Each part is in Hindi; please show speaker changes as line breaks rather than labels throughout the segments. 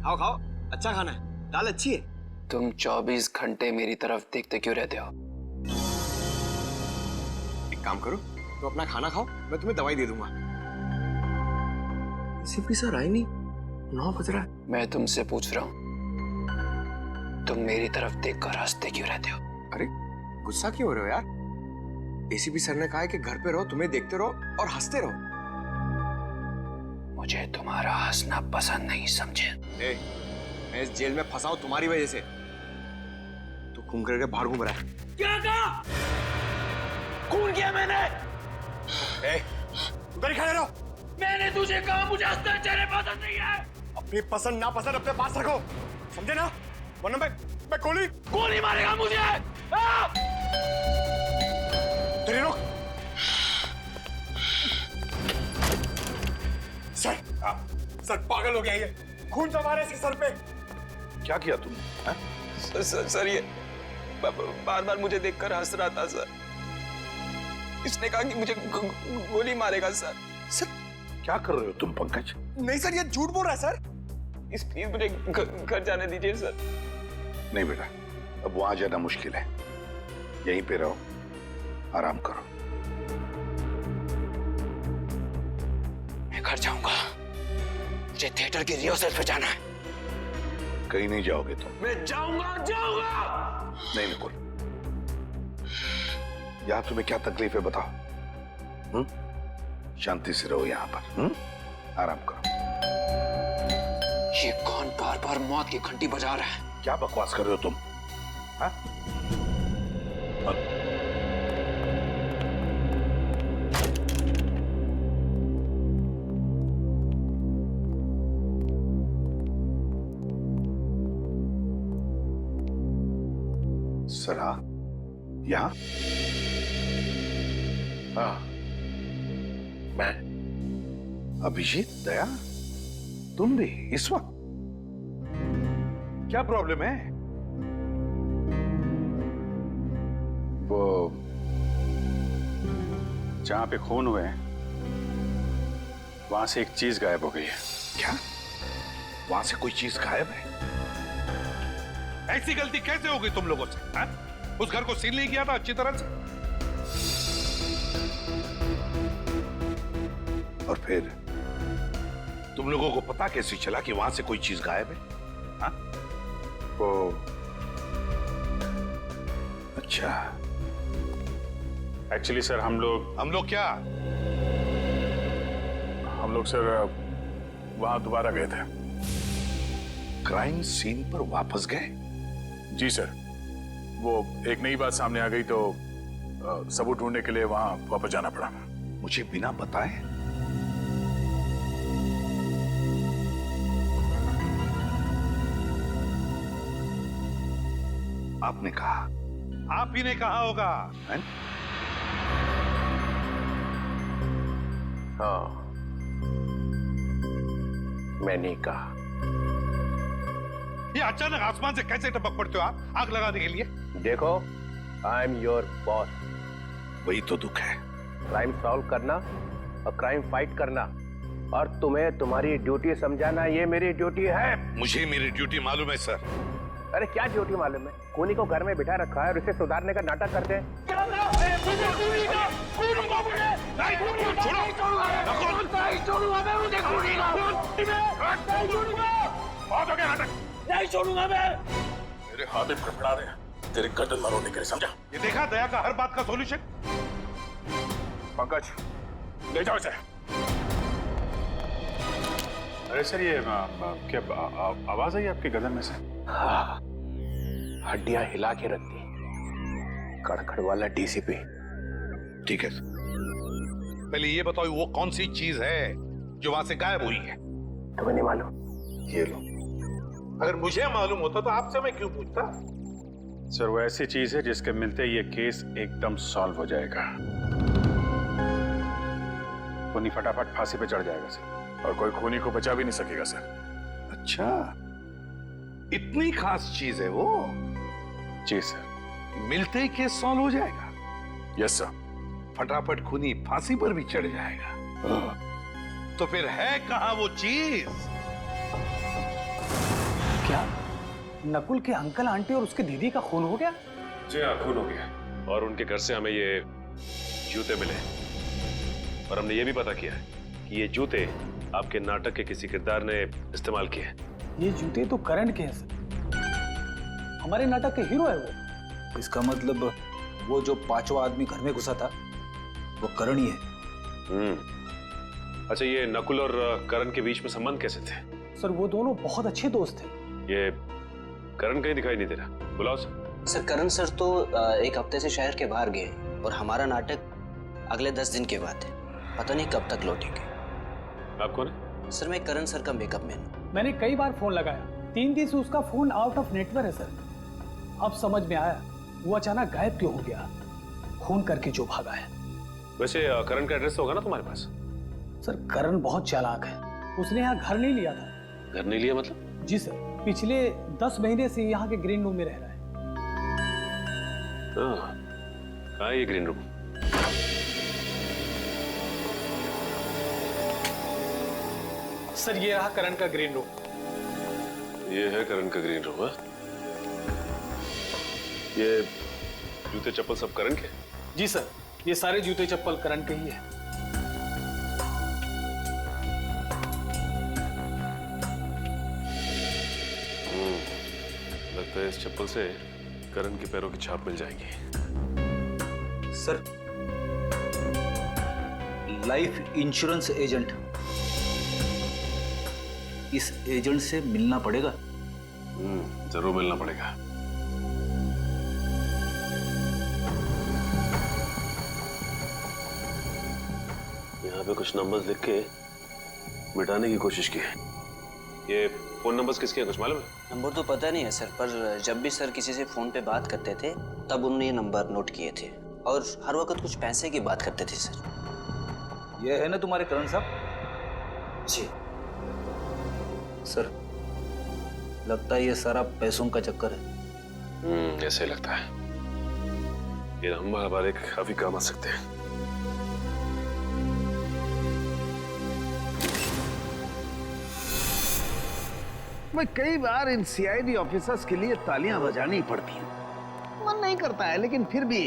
खाओ खाओ, अच्छा खाना है, दाल अच्छी है।
तुम 24 घंटे मेरी तरफ देखते क्यों रहते हो?
एक काम करो, तो अपना खाना खाओ, मैं तुम्हें दवाई दे दूंगा। एसीपी सर आए नहीं, 9 बज रहा है।
मैं तुमसे पूछ रहा हूँ, तुम मेरी तरफ देखकर हंसते क्यों रहते हो?
अरे गुस्सा क्यों हो रहे हो यार? एसीपी सर ने कहा है कि घर पे रहो, तुम्हें देखते रहो और हंसते रहो।
मुझे तुम्हारा हंसना पसंद नहीं, समझे?
मैं इस जेल में फंसा हूं तुम्हारी वजह से। तू घूम करके बाहर घूम रहा है।
क्या कहा? खून किया मैंने।
उधर ही खड़े रहो।
मैंने तुझे कहा मुझे हंसना चेहरे पसंद नहीं है।
अपनी पसंद ना पसंद अपने पास रखो, समझे ना? वरना मैं
गोली मारेगा मुझे।
तेरी रोक। सर पागल हो गया ये, खून जमा रहा है इसके सर पे।
क्या किया तुमने?
सर ये बार बार मुझे देखकर हंस रहा था सर। इसने कहा कि मुझे गोली मारेगा सर।
सर
क्या कर रहे हो तुम पंकज?
नहीं सर, ये झूठ बोल रहा है सर।
प्लीज मुझे घर जाने दीजिए सर।
नहीं बेटा, अब वहां जाना मुश्किल है, यहीं पे रहो, आराम करो।
मैं घर जाऊंगा, मुझे थिएटर की रिहर्सल पे जाना है।
कहीं नहीं जाओगे तुम।
मैं जाऊंगा।
नहीं निकुल, यहां तुम्हें क्या तकलीफ है बताओ? शांति से रहो यहां पर, आराम करो।
ये कौन बार बार मौत की घंटी बजा रहा है?
क्या बकवास कर रहे हो तुम? हाँ? सरा, यहाँ? हाँ, मैं अभिजीत, दया, तुम भी इस वक्त? क्या प्रॉब्लम है?
वो जहां पे खून हुए हैं वहां से एक चीज गायब हो गई है।
क्या? वहां से कोई चीज गायब है? ऐसी गलती कैसे हो गई तुम लोगों से? हा? उस घर को सील नहीं किया था अच्छी तरह से? और फिर तुम लोगों को पता कैसे चला कि वहां से कोई चीज गायब है? हा?
वो
अच्छा,
एक्चुअली सर हम लोग
क्या?
हम लोग सर वहां दोबारा गए थे।
क्राइम सीन पर वापस गए?
जी सर, वो एक नई बात सामने आ गई तो सबूत ढूंढने के लिए वहां वापस जाना पड़ा।
मुझे बिना बताए? आपने कहा, आप ही ने कहा होगा, है?
हाँ, मैंने कहा।
ये अचानक आसमान से कैसे टपक पड़ते हो आप आग लगाने के लिए?
देखो, आई एम योर बॉस।
वही तो दुख है।
क्राइम सॉल्व करना और क्राइम फाइट करना, और तुम्हें तुम्हारी ड्यूटी समझाना, ये मेरी ड्यूटी है।
मुझे मेरी ड्यूटी मालूम है सर।
अरे क्या ड्यूटी मालूम है? खूनी को घर में बिठा रखा है और उसे सुधारने का नाटक करते हैं।
नहीं छोड़ूंगा मैं।
मेरे हाथ में फड़फड़ा रहे हैं तेरे गर्दन मरोड़ने के लिए, समझा?
ये देखा दया का हर बात का सॉल्यूशन?
पंकज, ले जाओ इसे। अरे सर, ये क्या आवाज आई आपके गर्दन में से?
हाँ, हड्डियां हिला के रख दी। कड़कड़ वाला डीसीपी।
ठीक है, पहले ये बताओ वो कौन सी चीज है जो वहां से गायब हुई है?
तुम्हें नहीं मालूम?
ये लो। अगर मुझे मालूम होता तो आपसे मैं क्यों पूछता?
सर, वो ऐसी चीज है जिसके मिलते ये केस एकदम सॉल्व हो जाएगा। खूनी फटाफट फांसी पे चढ़ जाएगा सर, और कोई खूनी को बचा भी नहीं सकेगा सर।
अच्छा, इतनी खास चीज है वो?
जी सर।
मिलते ही केस सॉल्व हो जाएगा?
Yes sir.
फटाफट खूनी फांसी पर भी चढ़ जाएगा। तो फिर है कहां वो चीज?
नकुल के अंकल आंटी और उसके दीदी का खून हो गया?
जी हाँ, खून हो गया। और उनके घर से हमें ये जूते मिले और हमने ये भी पता किया कि ये जूते आपके नाटक के किसी किरदार ने इस्तेमाल किए।
ये जूते तो करण के हैं सर, हमारे नाटक के हीरो है वो।
इसका मतलब वो जो पांचवा आदमी घर में घुसा था वो करण ही है।
अच्छा, ये नकुल और करण के बीच में संबंध कैसे थे?
सर वो दोनों बहुत अच्छे दोस्त थे।
ये करण कहीं दिखाई नहीं दे रहा, बुलाओ सर।
सर करण सर तो एक हफ्ते से शहर के बाहर गए और हमारा नाटक अगले 10 दिन के बाद है, पता नहीं कब तक लौटेंगे।
आप कौन है?
सर मैं करण सर का मेकअप मैन हूँ।
मैंने कई बार फोन लगाया, 3 दिन से उसका फोन आउट ऑफ नेटवर्क है सर। अब समझ में आया वो अचानक गायब क्यों हो गया, खून करके जो भागा है।
वैसे करण का एड्रेस होगा ना तुम्हारे पास?
सर करण बहुत चालाक है, उसने यहाँ घर नहीं लिया था।
घर नहीं लिया मतलब?
जी सर, पिछले 10 महीने से यहाँ के ग्रीन रूम में रह रहा है।
कहाँ है ये ग्रीन रूम?
सर ये रहा करण का ग्रीन रूम।
ये है करण का ग्रीन रूम। ये जूते चप्पल सब करण के?
जी सर, ये सारे जूते चप्पल करण के ही है।
लगता है इस चप्पल से करण के पैरों की छाप मिल जाएगी।
सर, लाइफ इंश्योरेंस एजेंट, इस एजेंट से मिलना पड़ेगा।
जरूर मिलना पड़ेगा। यहाँ पे कुछ नंबर्स लिख के मिटाने की कोशिश की है। ये फोन नंबर्स किसके हैं, कुछ मालूम है?
नंबर तो पता नहीं है सर, पर जब भी सर किसी से फोन पे बात करते थे तब उन्होंने ये नंबर नोट किए थे और हर वक्त कुछ पैसे की बात करते थे सर।
ये है ना तुम्हारे करण साहब?
जी
सर, लगता है ये सारा पैसों का चक्कर है।
ऐसे ही लगता है। ये नंबर हमारे काफी काम आ सकते हैं।
मैं कई बार इन सीआईडी ऑफिसर्स के लिए तालियां बजानी पड़ती हैं। मन नहीं करता है, लेकिन फिर भी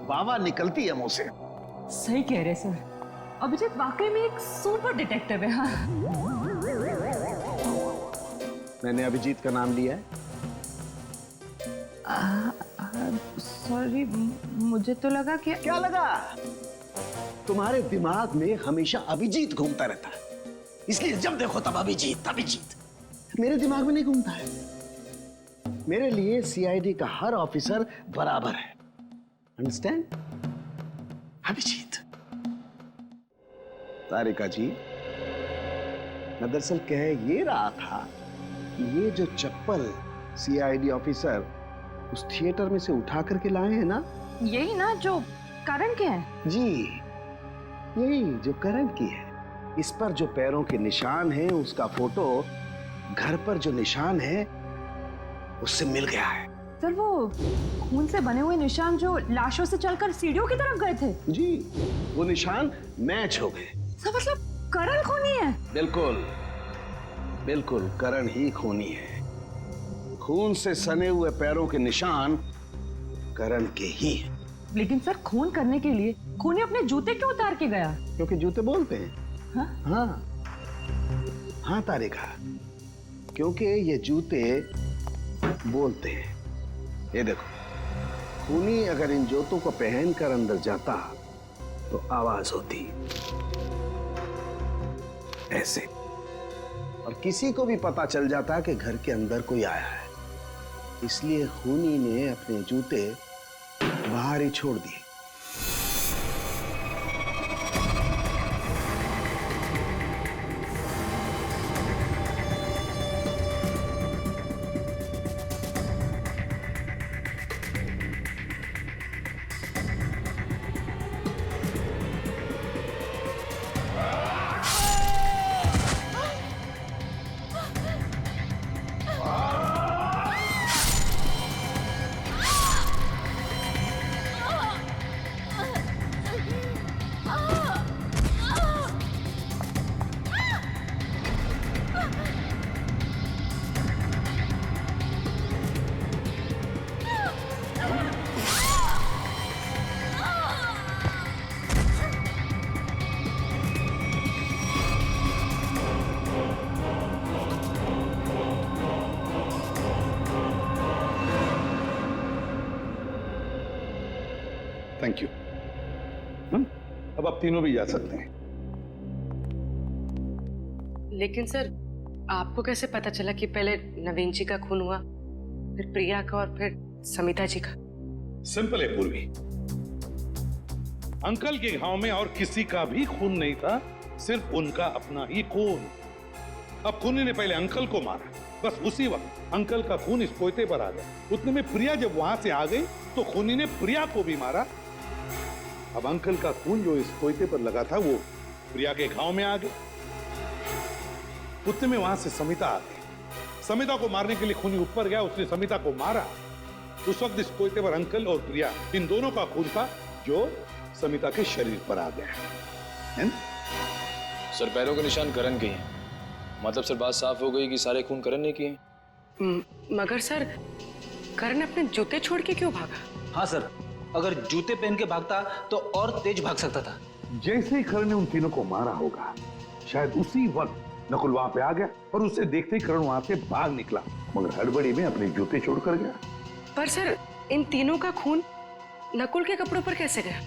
वाह निकलती है मुंह से।
सही कह रहे सर, अभिजीत वाकई में एक सुपर डिटेक्टिव है। हाँ,
मैंने अभिजीत का नाम लिया है।
सॉरी, मुझे तो लगा कि
क्या लगा? तुम्हारे दिमाग में हमेशा अभिजीत घूमता रहता है, इसलिए जब देखो तब अभिजीत अभिजीत। मेरे दिमाग में नहीं घूमता है। मेरे लिए सीआईडी का हर ऑफिसर बराबर है। अंडरस्टैंड? अभिजीत। तारिका जी, मैं दरअसल कह ये रहा था कि ये जो चप्पल सीआईडी ऑफिसर उस थिएटर में से उठा करके लाए हैं ना,
यही ना जो करण के हैं?
जी, यही जो करण की है। इस पर जो पैरों के निशान हैं, उसका फोटो घर पर जो निशान है उससे मिल गया है।
सर वो खून से बने हुए निशान जो लाशों से चलकर सीढ़ियों की तरफ गए थे?
जी, वो निशान मैच हो गए।
सर मतलब करण खूनी है?
बिल्कुल बिल्कुल, करण ही खूनी है। खून से सने हुए पैरों के निशान करण के ही हैं।
लेकिन सर खून करने के लिए खूनी अपने जूते क्यों उतार के गया?
क्योंकि जूते बोलते हैं।
हाँ?
हाँ हाँ तारिका, क्योंकि ये जूते बोलते हैं। ये देखो, खूनी अगर इन जूतों को पहनकर अंदर जाता तो आवाज होती ऐसे, और किसी को भी पता चल जाता कि घर के अंदर कोई आया है। इसलिए खूनी ने अपने जूते बाहर ही छोड़ दिए।
Thank you. अब आप तीनों भी जा सकते हैं।
लेकिन सर, आपको कैसे पता चला कि पहले नवीन जी का खून हुआ, फिर प्रिया का और फिर समिता जी का?
सिंपल है पूर्वी, अंकल के घाव में और किसी का भी खून नहीं था, सिर्फ उनका अपना ही खून। अब खूनी ने पहले अंकल को मारा, बस उसी वक्त अंकल का खून इस पोते पर आ गया। उतने में प्रिया जब वहां से आ गई तो खूनी ने प्रिया को भी मारा। अब अंकल का खून जो इस पोते पर लगा था वो प्रिया के घाव में आ गया। उतने में वहां से समिता आ गई। समिता को मारने के लिए खूनी ऊपर गया, उसने समिता को मारा। उस वक्त इस पोते पर अंकल और प्रिया इन दोनों का खून था जो समिता के शरीर पर आ गया है।
सर पैरों के निशान करण के हैं, मतलब सर बात साफ हो गई कि सारे खून करण ने किए।
मगर सर, करण अपने जूते छोड़ के क्यों भागा?
हाँ सर, अगर जूते पहन के भागता तो और तेज भाग सकता था।
जैसे ही करण ने उन तीनों को मारा होगा, शायद उसी वक्त नकुल वहां पे आ गया और उसे देखते ही करण वहां से भाग निकला, मगर हड़बड़ी में अपने जूते छोड़कर गया।
पर सर, इन तीनों का खून नकुल के कपड़ों पर कैसे गया?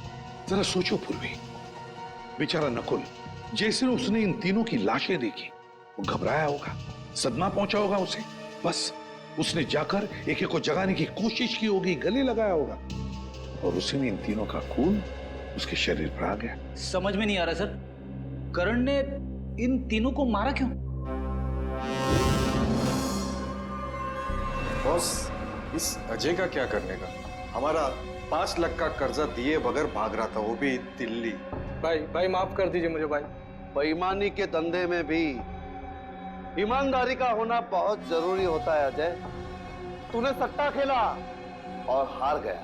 जरा सोचो पूर्वी, बेचारा नकुल, जैसे उसने इन तीनों की लाशें देखी वो घबराया होगा, सदमा पहुंचा होगा उसे। बस उसने जाकर एक एक को जगाने की कोशिश की होगी, गले लगाया होगा, और उसी में इन तीनों का खून उसके शरीर पर आ गया।
समझ में नहीं आ रहा सर, करण ने इन तीनों को मारा क्यों?
बॉस, इस अजय का क्या करने का? हमारा 5 लाख का कर्जा दिए बगैर भाग रहा था, वो भी दिल्ली।
भाई माफ कर दीजिए मुझे भाई। बेईमानी के धंधे में भी ईमानदारी का होना बहुत जरूरी होता है अजय। तूने सट्टा खेला और हार गया।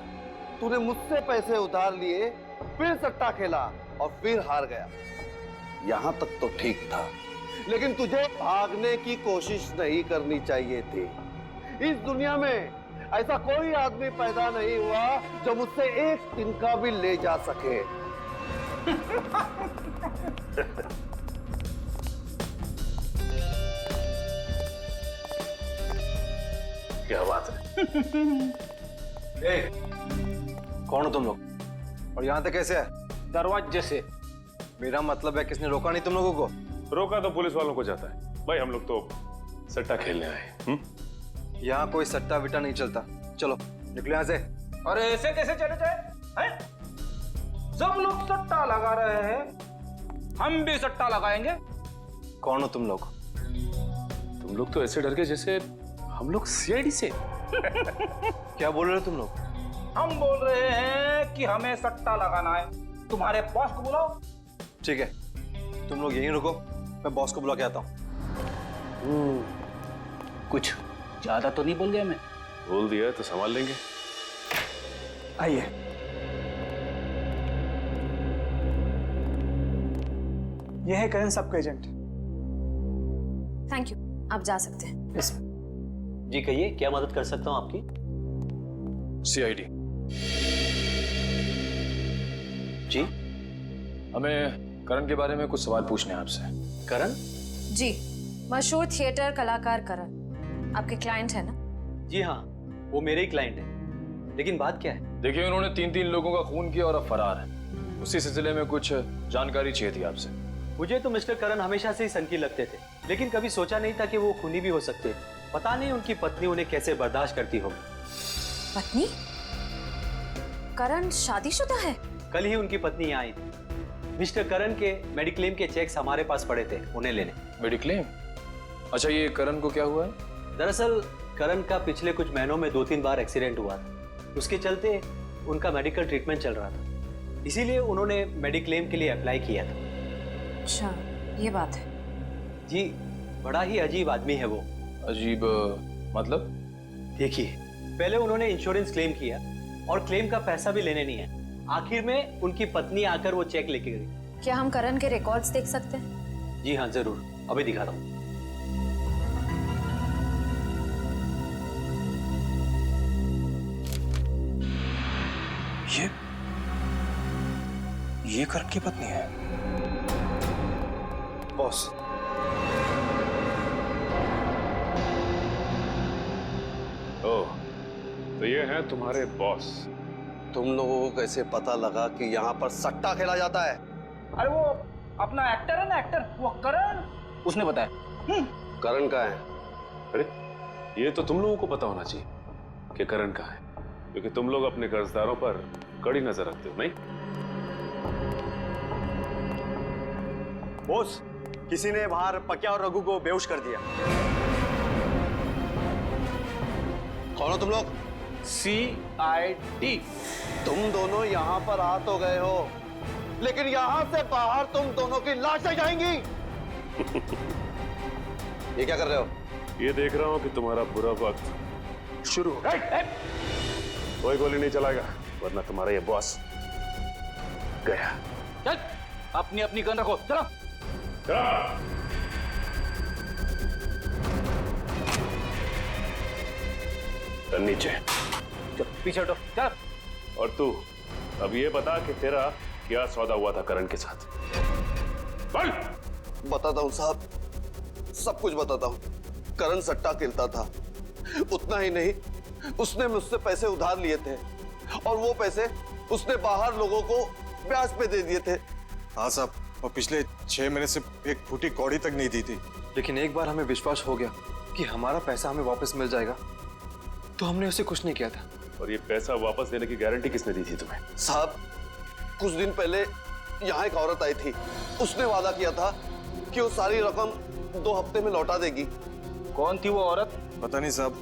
तूने मुझसे पैसे उधार लिए, फिर सट्टा खेला और फिर हार गया। यहां तक तो ठीक था, लेकिन तुझे भागने की कोशिश नहीं करनी चाहिए थी। इस दुनिया में ऐसा कोई आदमी पैदा नहीं हुआ जो मुझसे एक तिनका भी ले जा सके।
क्या बात है?
कौन हो तुम लोग और यहाँ तक कैसे है?
दरवाजे से।
मेरा मतलब है किसने रोका नहीं तुम लोगों को?
रोका तो पुलिस वालों को जाता है भाई, हम लोग तो सट्टा खेलने आए।
यहाँ कोई सट्टा विट्टा नहीं चलता, चलो निकलो यहाँ से।
अरे ऐसे कैसे चले जाए हैं? सब लोग सट्टा लगा रहे हैं, हम भी सट्टा लगाएंगे।
कौन हो तुम लोग?
तुम लोग तो ऐसे डर गए जैसे हम लोग सीआईडी से।
क्या बोल रहे हो तुम लोग?
हम बोल रहे हैं कि हमें सट्टा लगाना है। तुम्हारे बॉस को बुलाओ।
ठीक है, तुम लोग यहीं रुको, मैं बॉस को बुला के आता हूँ।
कुछ ज्यादा तो नहीं बोल गया मैं?
बोल दिया तो संभाल लेंगे।
आइए। यह है करण सबका एजेंट।
थैंक यू, आप जा सकते हैं।
यस।
जी कहिए, क्या मदद कर सकता हूँ आपकी?
सीआईडी
जी,
हमें करण के बारे में कुछ सवाल पूछने हैं आपसे।
करण?
जी, मशहूर थिएटर कलाकार करण आपके क्लाइंट है ना?
जी हाँ, वो मेरे ही क्लाइंट है। लेकिन बात क्या है?
देखिए, उन्होंने 3 लोगों का खून किया और अब फरार है। उसी सिलसिले में कुछ जानकारी चाहिए थी आपसे।
मुझे तो मिस्टर करण हमेशा से ही सनकी लगते थे, लेकिन कभी सोचा नहीं था कि वो खूनी भी हो सकते। पता नहीं उनकी पत्नी उन्हें कैसे बर्दाश्त करती होगी।
पत्नी? करण शादीशुदा है?
कल ही उनकी पत्नी यहाँ आई थी। मिस्टर करण के मेडिक्लेम के चेक्स हमारे पास पड़े थे, उन्हें लेने।
मेडिक्लेम? अच्छा, ये करण को क्या हुआ है?
दरअसल करण का पिछले कुछ महीनों में 2-3 बार एक्सीडेंट हुआ था। उसके चलते उनका मेडिकल ट्रीटमेंट चल रहा था, इसीलिए उन्होंने मेडिक्लेम के लिए अप्लाई किया था।
अच्छा, ये बात है।
जी, बड़ा ही अजीब आदमी है वो।
अजीब मतलब?
देखिए, पहले उन्होंने इंश्योरेंस क्लेम किया और क्लेम का पैसा भी लेने नहीं है। आखिर में उनकी पत्नी आकर वो चेक लेके गई।
क्या हम करण के रिकॉर्ड्स देख सकते हैं?
जी हाँ, जरूर, अभी दिखाता हूँ।
ये करण की पत्नी है? बॉस,
ओह, तो ये हैं तुम्हारे बॉस।
तुम लोगों को कैसे पता लगा कि यहाँ पर सट्टा खेला जाता है?
अरे वो अपना एक्टर है ना, एक्टर, वो करण, उसने बताया।
करण का है?
अरे ये तो तुम लोगों को पता होना चाहिए कि करण कहाँ है, क्योंकि तुम लोग अपने कर्जदारों पर कड़ी नजर रखते हो, नहीं?
बॉस, किसी ने बाहर पक्या और रघु को बेहोश कर दिया।
कौन हो तुम लोग?
CID।
तुम दोनों यहाँ पर आ तो गए हो, लेकिन यहाँ से बाहर तुम दोनों की लाशें जाएंगी। ये क्या कर रहे हो?
ये देख रहा हूं कि तुम्हारा बुरा वक्त शुरू हो गया। कोई गोली नहीं चलाएगा, वरना तुम्हारा ये बॉस गया।
चल, अपनी अपनी गन रखो, चलो।
चल नीचे,
चल पीछे हटो, चल।
और तू अब ये बता कि तेरा क्या सौदा हुआ था करण के साथ? बोल।
बताता हूँ साहब, सब कुछ बताता हूँ। करण सट्टा खेलता था, उतना ही नहीं, उसने मुझसे पैसे उधार लिए थे और वो पैसे उसने बाहर लोगों को ब्याज पे दे दिए थे।
हाँ साहब, और पिछले 6 महीने से एक फूटी कौड़ी तक नहीं दी थी।
लेकिन एक बार हमें विश्वास हो गया कि हमारा पैसा हमें वापस मिल जाएगा, तो हमने उसे कुछ नहीं किया था।
और ये पैसा वापस देने की गारंटी किसने दी थी तुम्हें?
साहब, कुछ दिन पहले यहाँ एक औरत आई थी, उसने वादा किया था कि वो सारी रकम 2 हफ्ते में लौटा देगी।
कौन थी वो औरत?
पता नहीं साहब,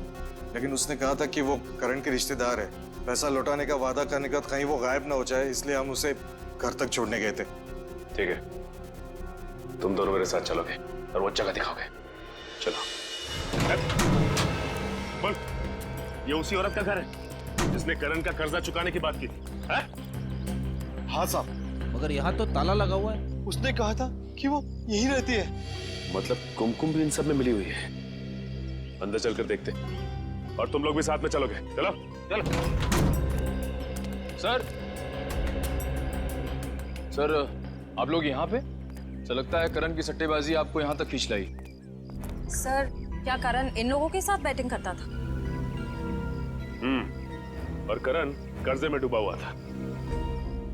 लेकिन उसने कहा था कि वो करण के रिश्तेदार है। पैसा लौटाने का वादा करने के बाद कहीं वो गायब ना हो जाए, इसलिए हम उसे घर तक छोड़ने गए थे।
ठीक है, तुम दोनों मेरे साथ चलोगे और वो जगह दिखाओगे। चलो। बोल, ये उसी औरत का घर है जिसने करण का कर्जा चुकाने की बात की थी?
हाँ साहब।
मगर यहाँ तो ताला लगा हुआ है।
उसने कहा था कि वो यहीं रहती है।
मतलब कुमकुम भी इन सब में मिली हुई है। अंदर चलकर देखते, और तुम लोग भी साथ में चलोगे। चलो चलो।
सर, आप लोग यहाँ पे? तो लगता है करण की सट्टेबाजी आपको यहाँ तक खींच लाई।
सर, क्या करण इन लोगों के साथ बैटिंग करता था?
और करण कर्जे में डूबा हुआ था।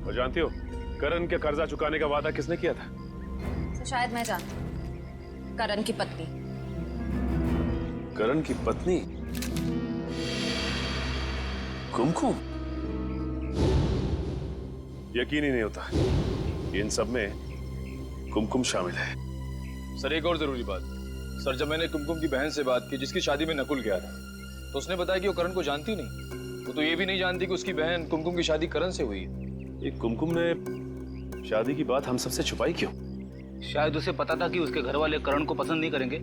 और जानती हो करण के कर्जा चुकाने का वादा किसने किया था?
तो शायद मैं जानती हूँ, करण की पत्नी।
करण की पत्नी कुमकुम? यकीन ही नहीं होता इन सब में कुमकुम शामिल है।
सर, एक और जरूरी बात। सर, जब मैंने कुमकुम की बहन से बात की जिसकी शादी में नकुल गया था, तो उसने बताया कि वो करण को जानती नहीं। वो तो ये भी नहीं जानती कि उसकी बहन कुमकुम की शादी करण से हुई है।
ये कुमकुम ने शादी की बात हम सबसे छुपाई क्यों?
शायद उसे पता था कि उसके घर वाले करण को पसंद नहीं करेंगे,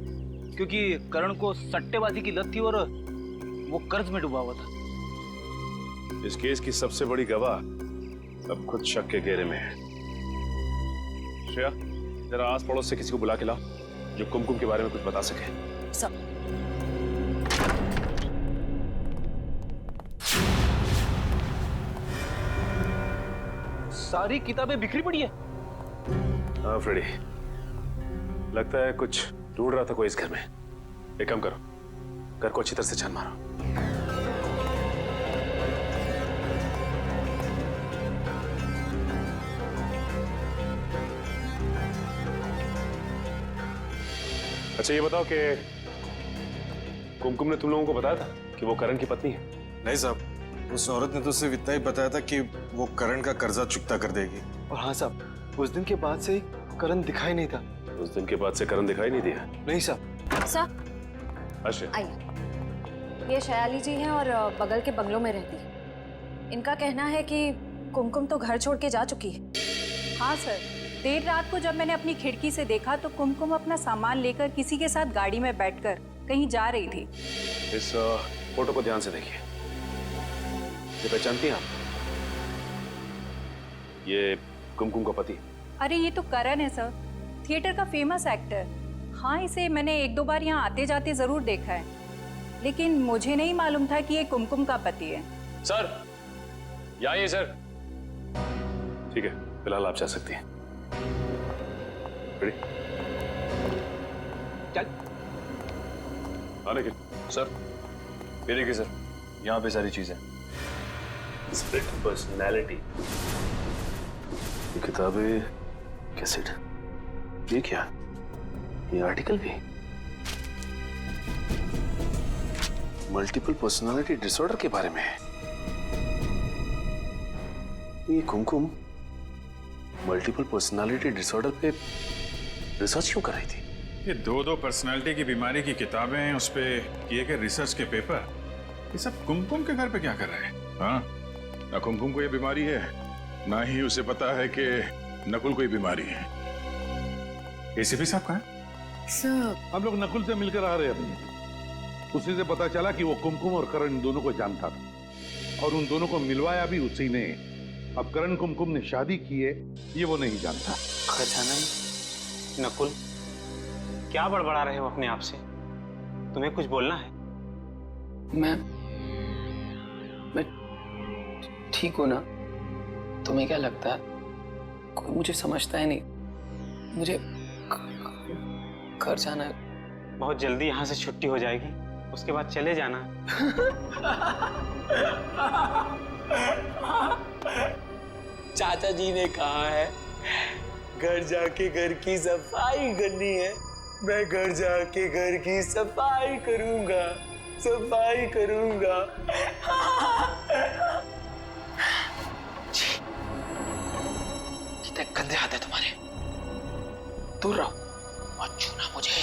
क्योंकि करण को सट्टेबाजी की लत थी और वो कर्ज में डूबा हुआ था।
इस केस की सबसे बड़ी गवाह अब खुद शक के घेरे में है। श्रेया, जरा आस पड़ोस से किसी को बुला के लाओ जो कुमकुम के बारे में कुछ बता सके।
सब।
सारी किताबें बिखरी पड़ी है।
हाँ फ्रेडी, लगता है कुछ ढूंढ रहा था कोई इस घर में। एक काम करो, घर को अच्छी तरह से छान मारो। अच्छा ये बताओ कि कुमकुम ने तुम लोगों को बताया था कि वो करण की पत्नी है?
नहीं साहब, उस औरत ने तो सिर्फ इतना ही बताया था कि वो करण का कर्जा चुकता कर देगी।
और हाँ साहब, उस दिन के बाद से ही करण दिखाई नहीं था।
उस दिन के बाद से करण दिखाई नहीं दिया?
नहीं साहब।
सर,
अच्छा,
आइए। ये शयाली जी हैं और बगल के बंगलों में रहती है। इनका कहना है कि कुमकुम तो घर छोड़ के जा चुकी है।
हाँ सर, देर रात को जब मैंने अपनी खिड़की से देखा तो कुमकुम अपना सामान लेकर किसी के साथ गाड़ी में बैठकर कहीं जा रही थी।
इस फोटो को ध्यान से देखिए। ये पहचानती हैं आप? ये कुमकुम का पति।
अरे ये तो करण है सर, थिएटर का फेमस एक्टर। हाँ, इसे मैंने 1-2 बार यहाँ आते जाते जरूर देखा है, लेकिन मुझे नहीं मालूम था कि ये कुमकुम का पति है।
सर, यहाँ आइए सर।
ठीक है, फिलहाल आप जा सकती हैं। रेडी?
चल।
आने के।
सर, ये देखिए सर, यहाँ पे सारी चीजें।
Split personality. ये किताबें, कैसेट, ये क्या? ये आर्टिकल भी मल्टीपल पर्सनालिटी डिसऑर्डर के बारे में है। ये कुमकुम मल्टीपल पर्सनालिटी डिसऑर्डर पे रिसर्च क्यों कर रही थी?
ये दो पर्सनालिटी की बीमारी की किताबें हैं, उस पे किए गए रिसर्च के पेपर, ये सब कुमकुम के घर पे क्या कर रहे हैं? हाँ, ना कुमकुम को ये बीमारी है, ना ही उसे पता है कि नकुल को ये बीमारी है। एसीपी साहब कहाँ हैं?
सर,
हम लोग नकुल से मिलकर आ रहे हैं अभी। उसी से पता चला कि वो कुमकुम और करण इन दोनों को जानता था और उन दोनों को मिलवाया भी उसी ने। अब करण कुमकुम ने शादी की है ये वो नहीं जानता।
खजानन, नकुल, क्या बड़बड़ा रहे हो अपने आप से? तुम्हें कुछ बोलना है?
मैं ठीक हूं ना? तुम्हें क्या लगता है कोई मुझे समझता है नहीं? मुझे घर जाना है।
बहुत जल्दी यहाँ से छुट्टी हो जाएगी, उसके बाद चले जाना।
चाचा जी ने कहा है घर जाके घर की सफाई करनी है। मैं घर जाके घर की सफाई करूंगा, सफाई करूंगा। कितने गंदे हाथ है तुम्हारे, दूर रहो, मत छूना मुझे।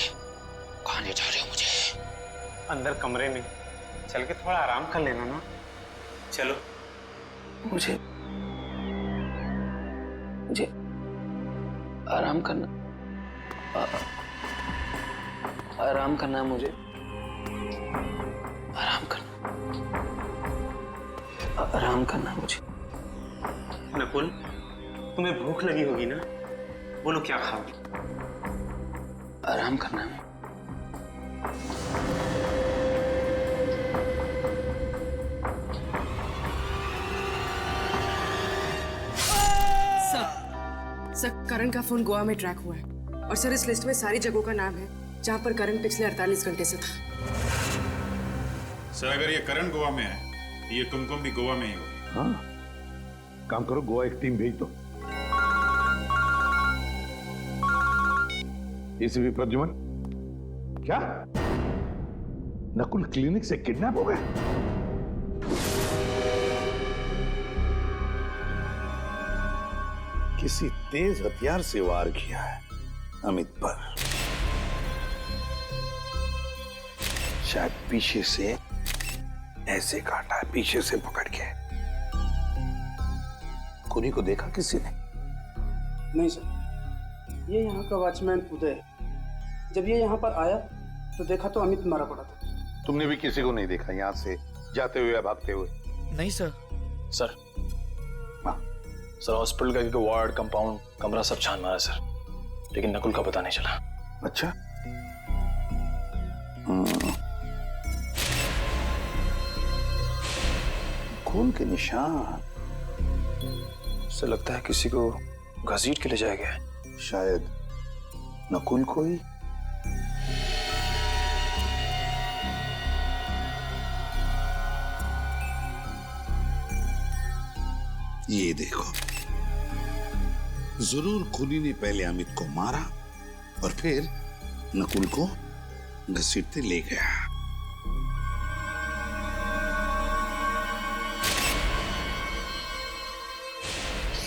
कहाँ ले जा रहे हो मुझे?
अंदर कमरे में चल के थोड़ा आराम कर लेना ना। चलो।
मुझे आराम करना, आराम करना है मुझे, आराम करना, आराम करना है मुझे।
नकुल, तुम्हें भूख लगी होगी ना? बोलो क्या खाओगे?
आराम करना है।
सर, करण का फोन गोवा में ट्रैक हुआ है और सर इस लिस्ट में सारी जगहों का नाम है जहां पर करण पिछले 48 घंटे से था।
सर अगर ये करण गोवा में है, ये कुमकुम भी गोवा में ही होगी।
हाँ, काम करो, गोवा एक टीम भेज दो। एसीपी प्रद्युमन, क्या नकुल क्लिनिक से किडनैप हो गए?
किसी तेज हथियार से वार किया है अमित पर। शायद पीछे से ऐसे काटा है, पीछे से पकड़ के। खूनी को देखा किसी ने?
नहीं सर, ये यहाँ का वॉचमैन उदय है। जब ये यहाँ पर आया तो देखा तो अमित मारा पड़ा था।
तुमने भी किसी को नहीं देखा यहाँ से जाते हुए या भागते हुए?
नहीं सर। सर, सर हॉस्पिटल का एक वार्ड, कंपाउंड, कमरा सब छान मारा सर, लेकिन नकुल का पता नहीं चला।
अच्छा, खून के निशान।
सर लगता है किसी को घसीट के ले जाया गया है।
शायद नकुल को ही। ये देखो, जरूर खूनी ने पहले अमित को मारा और फिर नकुल को घसीटते ले गया।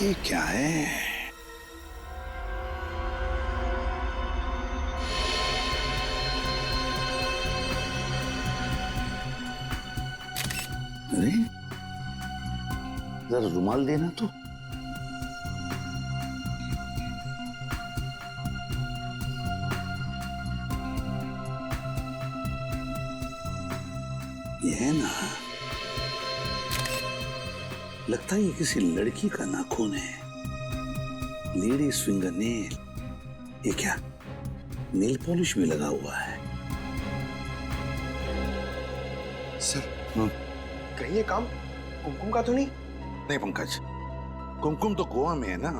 ये क्या है? अरे जरा रुमाल देना तो। ये है ना, लगता है ये किसी लड़की का नाखून है। Ladies finger nail. ये क्या, नेल पॉलिश भी लगा हुआ है?
सर, कहीं ये काम कुमकुम का तो नहीं?
नहीं पंकज, कुमकुम तो गोवा में है ना।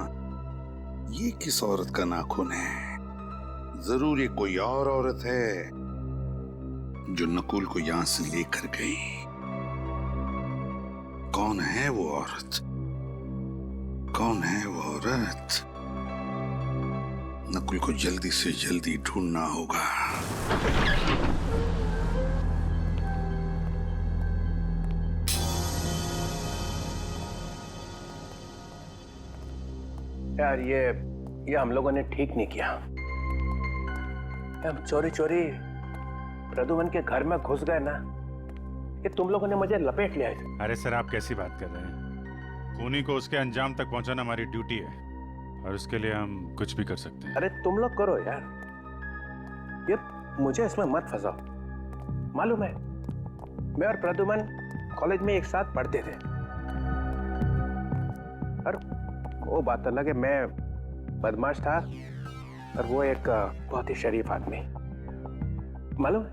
ये किस औरत का नाखून है? जरूर ये कोई और औरत है जो नकुल को यहां से लेकर गई। कौन
कौन है वो औरत? कौन है वो औरत? नकुल को जल्दी से जल्दी ढूंढना होगा।
यार ये हम लोगों ने ठीक नहीं किया। हम चोरी चोरी प्रदुमन के घर में घुस गए ना, ये तुम लोगों ने मुझे लपेट लिया है।
अरे सर, आप कैसी बात कर रहे हैं? खूनी को उसके अंजाम तक पहुंचाना हमारी ड्यूटी है और उसके लिए हम कुछ भी कर सकते हैं।
अरे तुम लोग करो यार, ये मुझे इसमें मत फंसाओ। मालूम है, मैं और प्रदुमन कॉलेज में एक साथ पढ़ते थे, और वो बात अलग है, मैं बदमाश था और वो एक बहुत ही शरीफ आदमी। मालूम,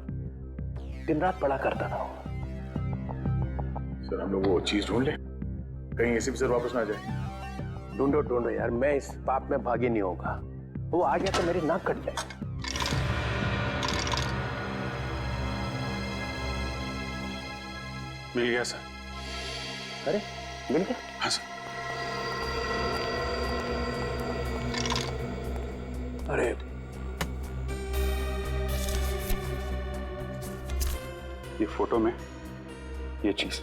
दिन रात पढ़ा करता था।
सर, हम लोग वो चीज ढूंढ लें, कहीं ऐसे भी सर वापस ना आ जाए।
ढूंढो ढूंढो यार, मैं इस पाप में भागी नहीं होगा। वो आ गया तो मेरी नाक कट जाए।
मिल गया सर।
अरे मिल गया?
हाँ सर।
अरे
ये फोटो में ये चीज,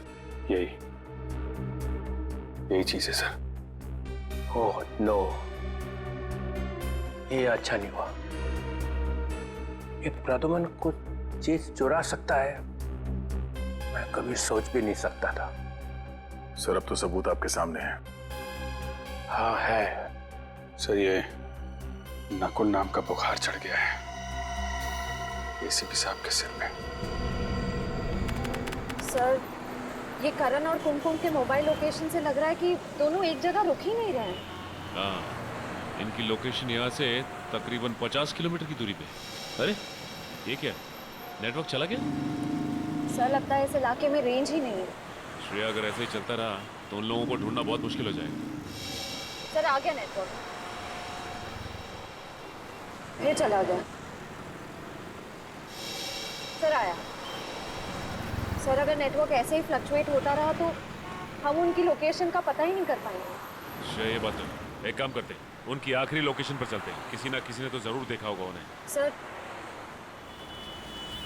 यही चीज है सर।
ओह नो, ये अच्छा नहीं हुआ। ये प्रदुमन कुछ चीज चुरा सकता है, मैं कभी सोच भी नहीं सकता था।
सर, अब तो सबूत आपके सामने है।
हाँ है
सर। ये नकुल नाम का बुखार चढ़ गया है एसीपी साहब के सिर में।
सर, ये करण और कुमकुम के मोबाइल लोकेशन से लग रहा है कि दोनों एक जगह रुक ही नहीं रहे हैं।
हाँ, इनकी लोकेशन यहाँ से तकरीबन 50 किलोमीटर की दूरी पे। अरे ये क्या, नेटवर्क चला गया?
सर, लगता है इस इलाके में रेंज ही नहीं है।
श्रेया, अगर ऐसे ही चलता रहा तो उन लोगों को ढूंढना बहुत मुश्किल हो जाएगा।
सर, आ गया नेटवर्क, ये चला गया। सर, आया। सर, अगर नेटवर्क ऐसे ही फ्लक्चुएट होता रहा तो हम उनकी लोकेशन का पता ही नहीं कर पाएंगे।
श्रेया, ये बात है, एक काम करते हैं, उनकी आखिरी लोकेशन पर चलते हैं। किसी ना किसी ने तो जरूर देखा होगा उन्हें।
सर,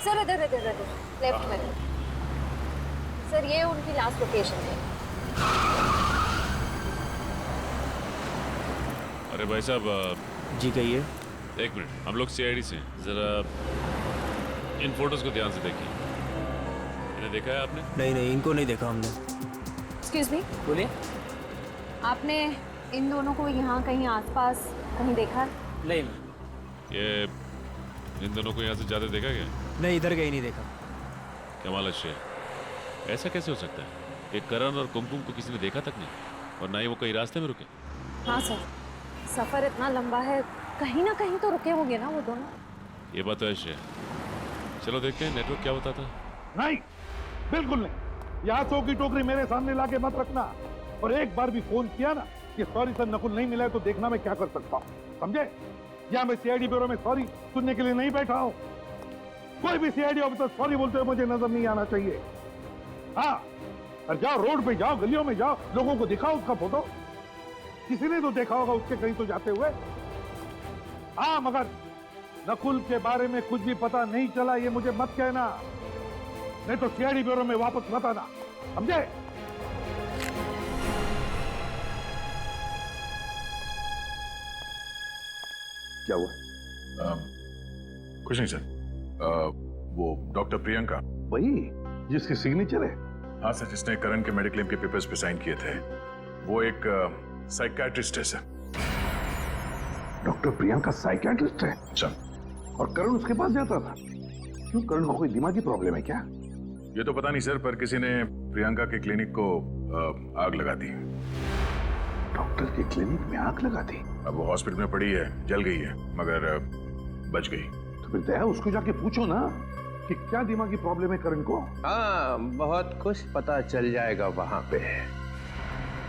सर इधर इधर इधर लेफ्ट में। सर, ये उनकी लास्ट लोकेशन है।
अरे भाई साहब।
जी कहिए।
एक मिनट, हम लोग सीआईडी से हैं, जरा इन फोटोज को ध्यान से देखिए। इन्हें देखा है आपने?
नहीं, इनको नहीं देखा हमने।
एक्सक्यूज मी,
बोलिए।
आपने इन दोनों को यहाँ कहीं आसपास कहीं देखा है?
नहीं।
ये इन दोनों को यहाँ से ज्यादा देखा क्या?
नहीं, इधर कहीं नहीं देखा।
कमाल है, ऐसा कैसे हो सकता है? एक करण और कुमकुम को किसी ने देखा तक नहीं, और ना ही वो कहीं रास्ते में रुके।
हाँ सर, सफर इतना लंबा है, कहीं ना कहीं तो रुके होंगे ना वो दोनों।
ये बात तो है। चलो देखते हैं नेटवर्क क्या बताता है।
नहीं, बिल्कुल नहीं। यहाँ 100 की टोकरी मेरे सामने लाके मत रखना। और एक बार भी फोन किया ना कि सॉरी सर नकुल नहीं मिला है, तो देखना मैं क्या कर सकता हूँ, समझे? या मैं सीआईडी ब्यूरो में सॉरी सुनने के लिए नहीं बैठा हूँ। कोई भी सीआईडी ऑफिसर सॉरी बोलते हुए मुझे नजर नहीं आना चाहिए। हाँ, और जाओ, रोड पे जाओ, गलियों में जाओ, लोगों को दिखाओ उसका फोटो। किसी ने तो देखा होगा उसके कहीं तो जाते हुए। हाँ, मगर नकुल के बारे में कुछ भी पता नहीं चला ये मुझे मत कहना, नहीं तो सीआईडी ब्यूरो में वापस मत आना, समझे?
क्या हुआ? कुछ नहीं सर। वो डॉक्टर प्रियंका,
वही जिसकी सिग्नेचर है?
हाँ सर, जिसने करण के मेडिक्लेम के पेपर्स पे साइन किए थे। वो एक साइकियाट्रिस्ट है सर।
डॉक्टर प्रियंका साइकियाट्रिस्ट है?
सर।
और करण उसके पास जाता था? क्यों, करण को कोई दिमागी प्रॉब्लम है क्या?
ये तो पता नहीं सर, पर किसी ने प्रियंका के क्लिनिक को आग लगा दी।
डॉक्टर के क्लिनिक में आग लगा दी?
अब वो हॉस्पिटल में पड़ी है, जल गई है, मगर बच गई।
तो फिर दया उसको जाके पूछो ना कि क्या दिमागी प्रॉब्लम है करण को।
हाँ, बहुत कुछ पता चल जाएगा वहां पे।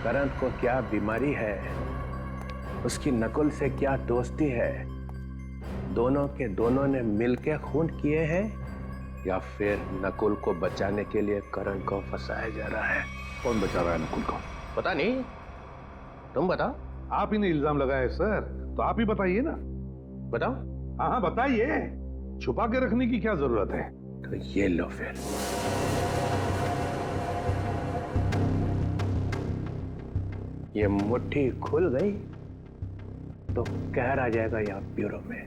करण को क्या बीमारी है, उसकी नकुल से क्या दोस्ती है, दोनों के दोनों ने मिलकर खून किए हैं, या फिर नकुल को बचाने के लिए करण को फंसाया जा रहा है।
कौन बचा रहा है नकुल को?
पता नहीं, तुम बताओ।
आप ही ने इल्जाम लगाया सर, तो आप ही बताइए ना।
बताओ।
हाँ हाँ बताइए, छुपा के रखने की क्या जरूरत है?
तो ये लो फिर। ये मुट्ठी खुल गई तो कहर आ जाएगा यहाँ ब्यूरो में।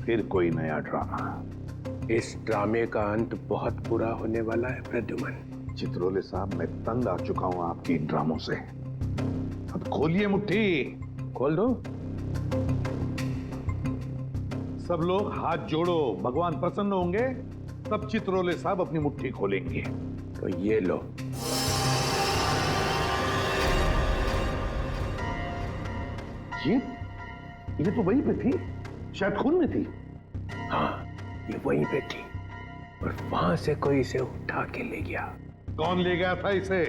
फिर कोई नया ड्रामा।
इस ड्रामे का अंत बहुत बुरा होने वाला है प्रद्युमन।
चित्रोले साहब, मैं तंग आ चुका हूं आपकी इन ड्रामों से। अब खोलिए मुट्ठी।
खोल दो।
सब लोग हाथ जोड़ो, भगवान प्रसन्न होंगे तब चित्रोले साहब अपनी मुट्ठी खोलेंगे।
तो ये लो।
ये तो वहीं पे थी, शायद खून में थी।
हाँ, ये वहीं पे थी और वहां से कोई इसे उठा के ले गया।
कौन ले गया था इसे?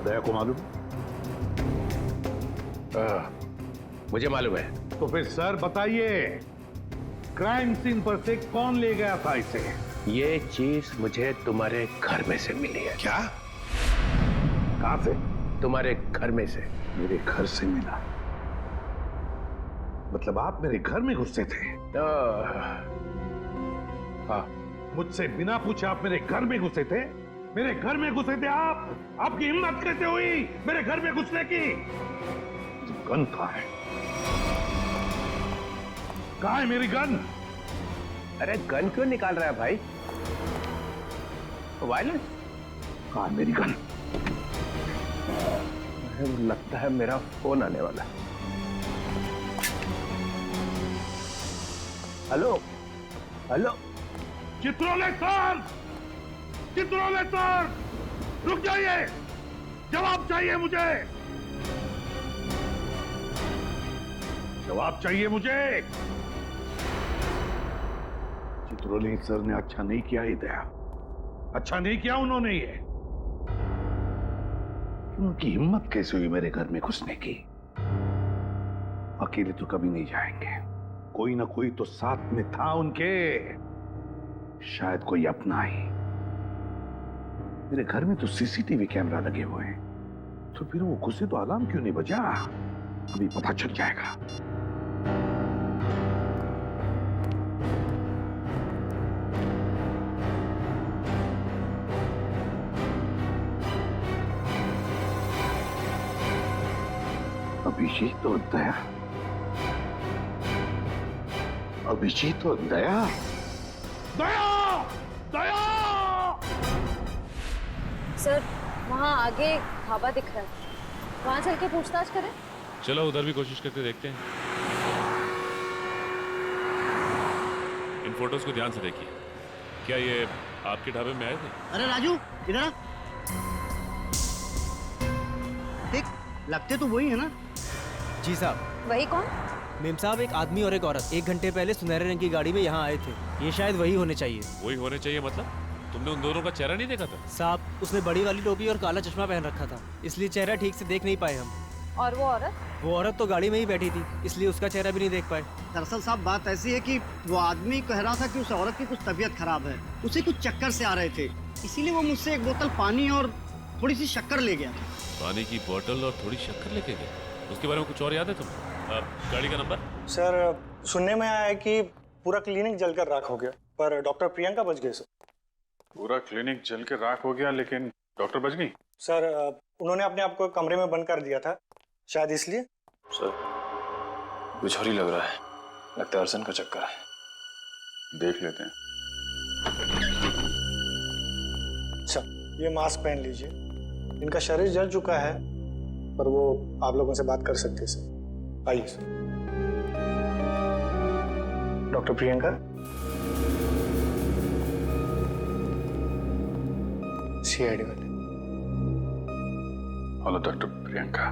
दया को मालूम?
मुझे मालूम है।
तो फिर सर बताइए, क्राइम सीन पर से कौन ले गया था इसे?
ये चीज मुझे तुम्हारे घर में से मिली है।
क्या? कहां से?
तुम्हारे घर में से।
मेरे घर से मिला? मतलब आप मेरे घर में घुसे थे?
हाँ।
मुझसे बिना पूछे आप मेरे घर में घुसे थे? मेरे घर में घुसे थे आप? आपकी हिम्मत कैसे हुई मेरे घर में घुसने की? गन कहाँ है? कहाँ है मेरी गन?
अरे गन क्यों निकाल रहा है भाई? वायलेंस?
कहाँ है मेरी गन?
लगता है मेरा फोन आने वाला है। Hello hello.
Chitrole sir, Chitrole sir, रुक जाइए, जवाब चाहिए मुझे, जवाब चाहिए मुझे। चित्रोले सर ने अच्छा नहीं किया ही दया, अच्छा नहीं किया उन्होंने ये। उनकी हिम्मत कैसे हुई मेरे घर में घुसने की? अकेले तो कभी नहीं जाएंगे, कोई ना कोई तो साथ में था उनके, शायद कोई अपना ही। मेरे घर में तो सीसीटीवी कैमरा लगे हुए हैं, तो फिर वो घुसे तो अलार्म क्यों नहीं बजा? अभी पता चल जाएगा। अभिजीत और दया, अभिजीत और दया, दया, दया!
सर, वहाँ आगे ढाबा दिख रहा है, वहाँ चल के पूछताछ करें?
चलो उधर भी कोशिश करके देखते हैं। इन फोटोज को ध्यान से देखिए। क्या ये आपके ढाबे में आए थे?
अरे राजू, इधर आ। देख, लगते तो वही है ना?
जी साहब।
वही कौन?
मेम साहब, एक आदमी और एक औरत 1 घंटे पहले सुनहरे रंग की गाड़ी में यहाँ आए थे। ये शायद वही होने चाहिए।
वही होने चाहिए मतलब? तुमने उन दोनों का चेहरा नहीं देखा था?
साहब, उसने बड़ी वाली टोपी और काला चश्मा पहन रखा था, इसलिए चेहरा ठीक से देख नहीं पाए हम।
और वो औरत?
वो औरत तो गाड़ी में ही बैठी थी, इसलिए उसका चेहरा भी नहीं देख पाए।
दरअसल साहब बात ऐसी है कि वो आदमी कह रहा था कि उस औरत की कुछ तबीयत खराब है, उसे कुछ चक्कर से आ रहे थे, इसीलिए वो मुझसे 1 बोतल पानी और थोड़ी सी शक्कर ले गया।
पानी की बोतल और थोड़ी शक्कर लेके गए? उसके बारे में कुछ और याद है तुम्हें? गाड़ी का नंबर?
सर, सुनने में आया है कि पूरा क्लिनिक जलकर राख हो गया, पर डॉक्टर प्रियंका बच गए। सर,
पूरा क्लिनिक जल के राख हो गया लेकिन डॉक्टर बच गई?
सर, उन्होंने अपने आप को कमरे में बंद कर दिया था, शायद इसलिए।
सर, कुछ और ही लग रहा है, लगता है अर्सन का चक्कर है।
देख लेते हैं।
अच्छा, ये मास्क पहन लीजिए, इनका शरीर जल चुका है पर वो आप लोगों से बात कर सकते हैं। सर, आइए। सर, डॉक्टर प्रियंका, सीआईडी वाले।
हेलो डॉक्टर प्रियंका,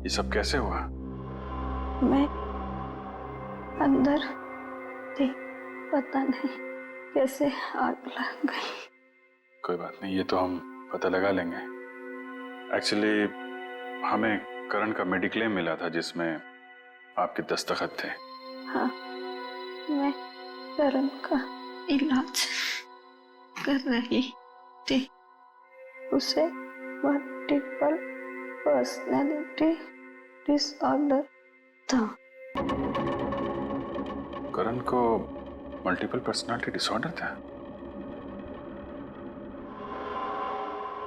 ये सब कैसे हुआ?
मैं अंदर थी, पता नहीं कैसे आग लग गई।
कोई बात नहीं, ये तो हम पता लगा लेंगे। एक्चुअली हमें करण का मेडिक्लेम मिला था जिसमें आपके दस्तखत थे।
हाँ। मैं करण का इलाज कर रही थी। उसे मल्टीपल पर्सनैलिटी डिसऑर्डर था।
करण को मल्टीपल पर्सनालिटी डिसऑर्डर था?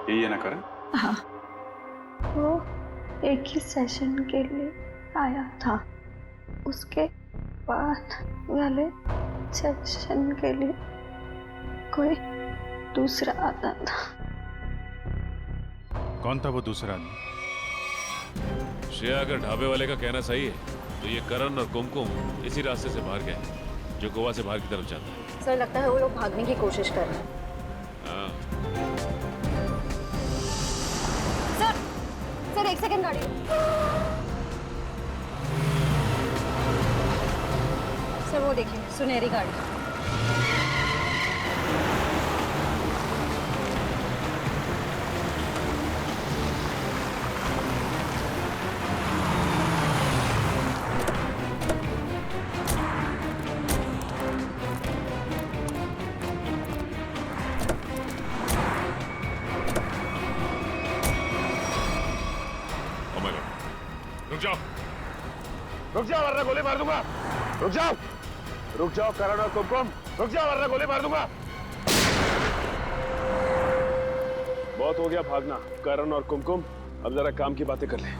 यही है ना करण?
हाँ, वो एक ही सेशन के लिए आया था। उसके बाद वाले सेशन के लिए कोई दूसरा आता था।
कौन था वो दूसरा आदमी?
श्रेया, अगर ढाबे वाले का कहना सही है तो ये करण और कुमकुम इसी रास्ते से बाहर गए जो गोवा से बाहर की तरफ जाता है।
सर लगता है वो लोग भागने की कोशिश कर रहे हैं।
हाँ।
सर एक सेकंड गाड़ी। सर वो देखिए सुनहरी गाड़ी।
रुक जाओ वरना गोली मार दूंगा। रुक जाओ, रुक जाओ करण और कुमकुम, रुक जाओ वरना गोली मार दूंगा। बहुत हो गया भागना। करण और कुमकुम, अब जरा काम की बातें कर ले।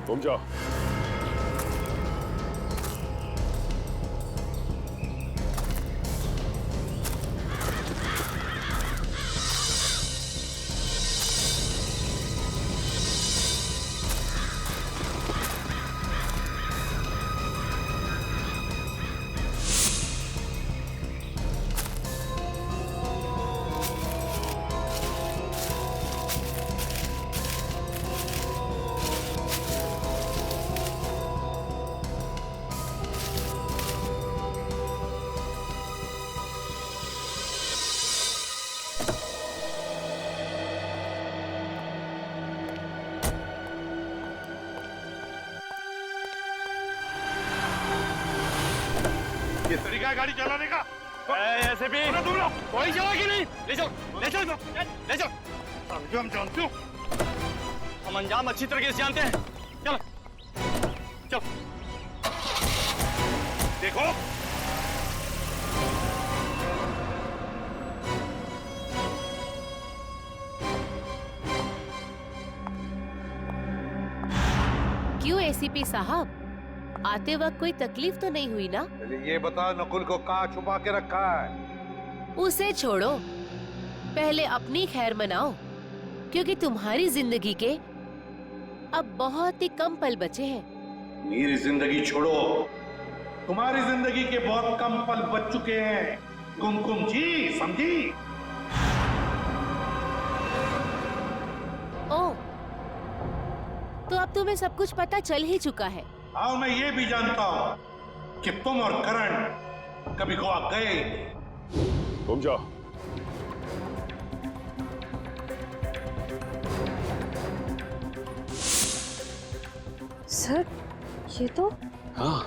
घूम जाओ।
ये तरीका है गाड़ी चलाने का?
ऐसे भी
कोई चलाएगी नहीं। ले जाओ, ले जाओ, ले जाओ। हम जानते हो,
हम अंजाम अच्छी तरीके से जानते हैं। चलो चलो
देखो
क्यों एसीपी साहब, आते वक्त कोई तकलीफ तो नहीं हुई ना?
ये बता, नकुल को कहाँ छुपा के रखा है?
उसे छोड़ो, पहले अपनी खैर मनाओ, क्योंकि तुम्हारी जिंदगी के अब बहुत ही कम पल बचे हैं।
मेरी जिंदगी छोड़ो, तुम्हारी जिंदगी के बहुत कम पल बच चुके हैं कुमकुम जी, समझी?
ओ, तो अब तुम्हें सब कुछ पता चल ही चुका है।
हाँ, मैं ये भी जानता हूँ कि तुम और करण कभी गोवा गए ही नहीं।
घूम जाओ।
सर ये तो
हाँ,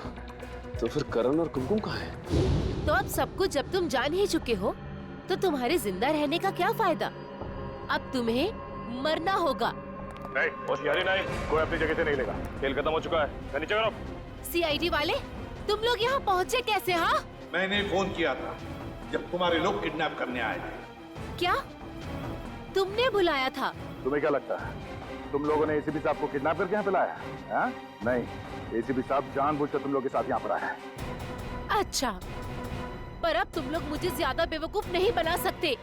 तो फिर करण और कुमकुम कहाँ हैं?
तो अब सब कुछ जब तुम जान ही चुके हो, तो तुम्हारे जिंदा रहने का क्या फायदा? अब तुम्हें मरना होगा।
नहीं, होशियारी नहीं, कोई अपनी जगह से नहीं लेगा। खेल खत्म हो चुका है, नीचे करो।
सीआईडी वाले, तुम लोग यहाँ पहुँचे कैसे? हाँ,
मैंने फोन किया था जब तुम्हारे लोग किडनैप करने आए थे।
क्या तुमने बुलाया था?
तुम्हें क्या लगता है तुम लोगों ने एसीपी साहब को किडनैप करके यहाँ पे लाया है? नहीं, एसीपी साहब जानबूझकर तुम लोग के साथ यहाँ पर आया है।
अच्छा, पर अब तुम लोग मुझे ज्यादा बेवकूफ नहीं बना सकते।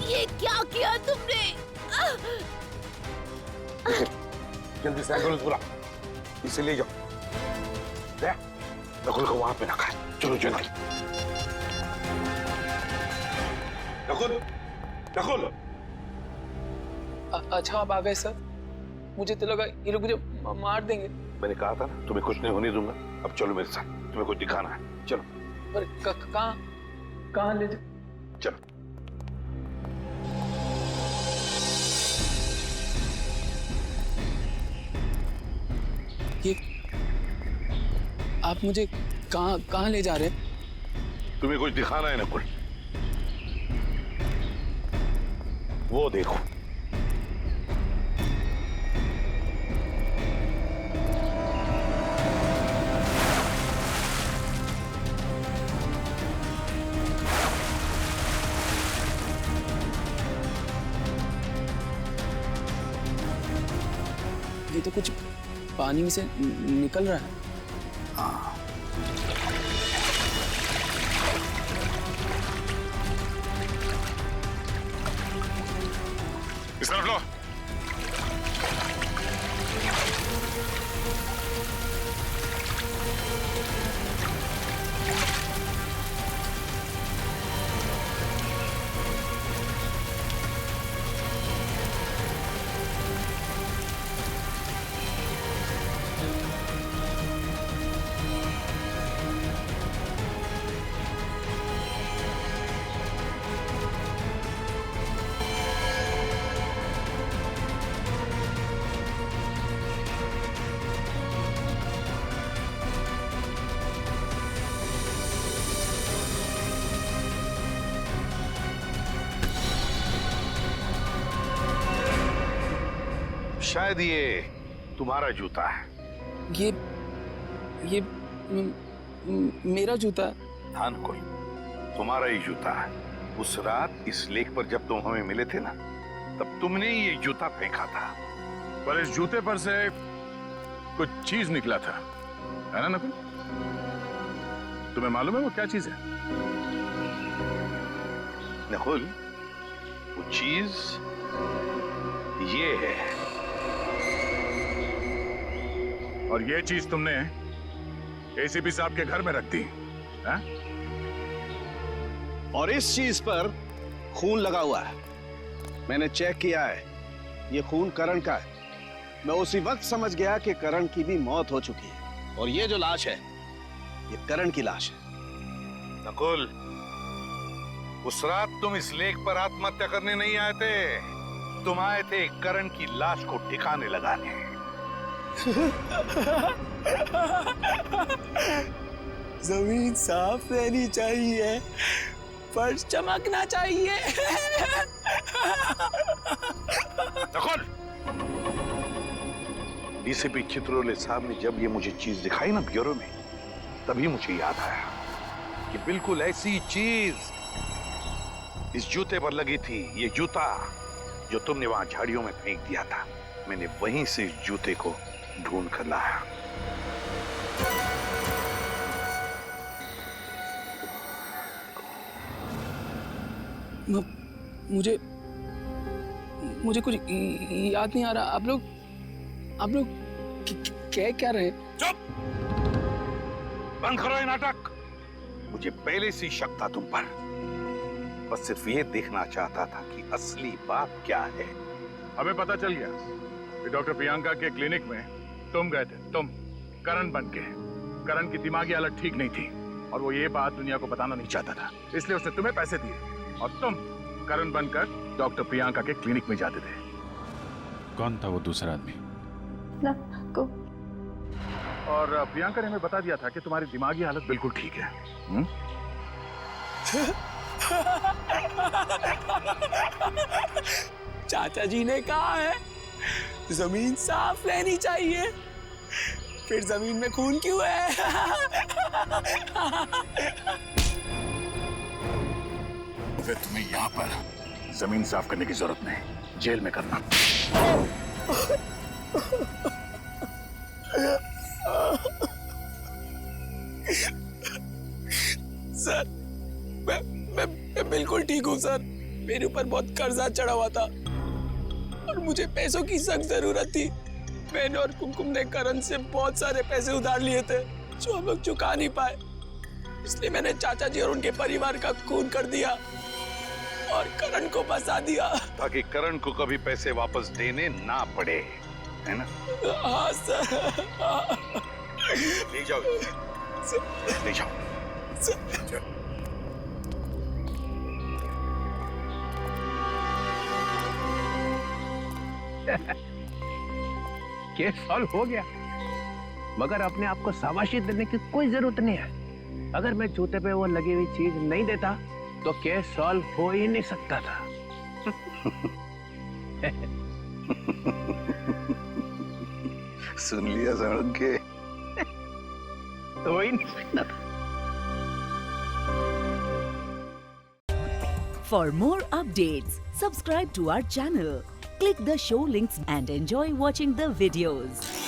ये क्या किया तुमने?
जल्दी से एम्बुलेंस बुला, इसे ले जाओ। नकुल को वहां पे रखा है। चलो जल्दी। नकुल, नकुल।
अच्छा आप आ गए सर, मुझे तो लगा ये लोग मुझे मार देंगे।
मैंने कहा था ना, तुम्हें कुछ नहीं होने दूंगा। अब चलो मेरे साथ, तुम्हें कुछ दिखाना है। चलो।
पर कहाँ ले
चलो।
ये आप मुझे कहाँ ले जा रहे हैं?
तुम्हें कुछ दिखाना है नकुल? वो देखो।
ये तो कुछ पानी में से निकल रहा है। हाँ।
इस तरफ लो।
शायद ये तुम्हारा जूता है।
ये मेरा जूता?
हाँ नकुल, तुम्हारा ही जूता है। उस रात इस लेक पर जब तुम हमें मिले थे ना, तब तुमने ये जूता फेंका था।
पर इस जूते पर से कुछ चीज निकला था, है ना नकुल? तुम्हें मालूम है वो क्या चीज है?
नकुल, वो चीज ये है।
और ये चीज तुमने एसीपी साहब के घर में रख दी, है?
और इस चीज पर खून लगा हुआ है। मैंने चेक किया है, ये खून करण का है। मैं उसी वक्त समझ गया कि करण की भी मौत हो चुकी है। और ये जो लाश है, ये करण की लाश है।
नकुल, उस रात तुम इस लेक पर आत्महत्या करने नहीं आए थे, तुम आए थे करण की लाश को ठिकाने लगाने।
जमीन साफ रहनी चाहिए, फर्श चमकना चाहिए।
नकुल, डीसीपी चित्रोले साहब ने जब ये मुझे चीज दिखाई ना ब्यूरो में, तभी मुझे याद आया कि बिल्कुल ऐसी चीज इस जूते पर लगी थी। ये जूता जो तुमने वहां झाड़ियों में फेंक दिया था, मैंने वहीं से इस जूते को ढूंढ कर लाया।
मुझे कुछ याद नहीं आ रहा। आप लोग क्या रहे?
चुप! बंद करो ये नाटक। मुझे पहले से शक था तुम पर। बस सिर्फ ये देखना चाहता था कि असली बात क्या है।
हमें पता चल गया कि डॉक्टर प्रियंका के क्लिनिक में तुम गए थे, तुम करण बन के। करण की दिमागी हालत ठीक नहीं थी और वो ये बात दुनिया को बताना नहीं चाहता था, इसलिए उसने तुम्हें पैसे दिए और तुम करण बनकर डॉक्टर प्रियंका के क्लिनिक में जाते थे। कौन था वो दूसरा आदमी? और प्रियंका ने हमें बता दिया था कि तुम्हारी दिमागी हालत बिल्कुल ठीक है।
चाचा जी ने कहा है जमीन साफ रहनी चाहिए, फिर जमीन में खून क्यों है?
फिर तुम्हें यहाँ पर जमीन साफ करने की जरूरत नहीं, जेल में करना।
सर, मैं बिल्कुल ठीक हूँ सर। मेरे ऊपर बहुत कर्जा चढ़ा हुआ था और मुझे पैसों की सख्त जरूरत थी। मैंने और कुमकुम ने करण से बहुत सारे पैसे उधार लिए थे जो हम लोग चुका नहीं पाए, इसलिए मैंने चाचा जी और उनके परिवार का खून कर दिया और करण को फंसा दिया
ताकि करण को कभी पैसे वापस देने ना पड़े, है ना?
हाँ सर।
ले जाओ, ले जाओ।
केस सॉल्व हो गया। मगर अपने आप को शाबाशी देने की कोई जरूरत नहीं है। अगर मैं जूते पे वो लगी हुई चीज नहीं देता तो केस सॉल्व हो ही नहीं सकता था।
सुन लिया सड़क के
हो ही नहीं सकता था।
For more updates, subscribe to our channel, click the show links and enjoy watching the videos.